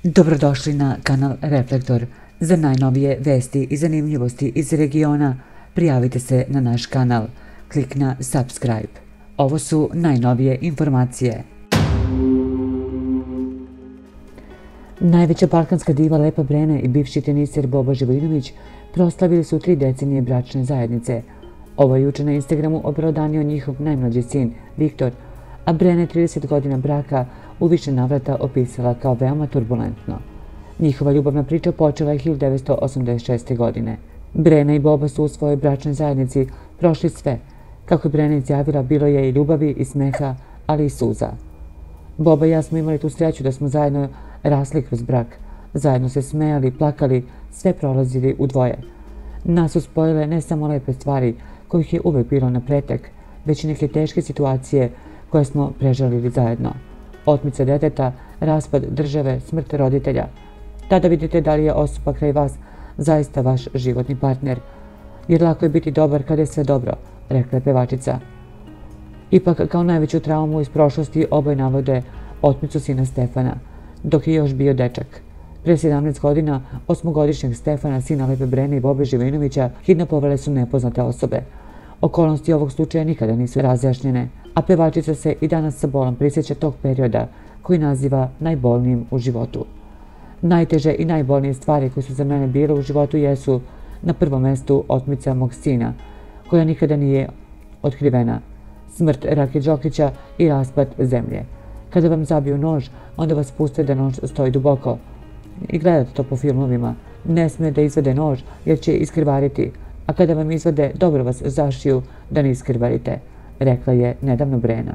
Dobrodošli na kanal Reflektor. Za najnovije vesti i zanimljivosti iz regiona prijavite se na naš kanal. Klik na subscribe. Ovo su najnovije informacije. Najveća balkanska diva Lepa Brena i bivši teniser Boba Živojinović proslavili su 3 decenije bračne zajednice. Ovo je juče na Instagramu obelodanio njihov najmlađi sin, Viktor, a Brena je 30 godina braka u više navrata opisala kao veoma turbulentno. Njihova ljubavna priča počela je 1986. godine. Brena i Boba su u svojoj bračnoj zajednici prošli sve. Kako je Brena izjavila, bilo je i ljubavi i smeha, ali i suza. Boba i ja smo imali tu sreću da smo zajedno rasli kroz brak. Zajedno se smejali, plakali, sve prolazili u dvoje. Nas su spojile ne samo lepe stvari, kojih je uvek bilo na pretek, već i neke teške situacije koje smo prežalili zajedno. Otmica deteta, raspad države, smrt roditelja. Tada vidite da li je osoba kraj vas zaista vaš životni partner. Jer lako je biti dobar kada je sve dobro, rekla je pevačica. Ipak, kao najveću traumu iz prošlosti oboje navode otmicu sina Stefana, dok je još bio dečak. Pre 17 godina, 8-godišnjeg Stefana, sina Lepe Brene i Bobe Živojinovića, kidnapovale su nepoznate osobe. Okolnosti ovog slučaja nikada nisu razjašnjene, a pevačica se i danas sa bolom prisjeća tog perioda koji naziva najbolnijim u životu. Najteže i najbolnije stvari koje su za mene bile u životu jesu na prvom mestu otmica mog sina, koja nikada nije otkrivena, smrt Rake Đokića i raspad zemlje. Kada vam zabiju nož, onda vas puste da nož stoji duboko. I gledate to po filmovima. Ne smije da izvade nož jer će iskrvariti, a kada vam izvade, dobro vas zašiju da ne iskrvarite, rekla je nedavno Brena.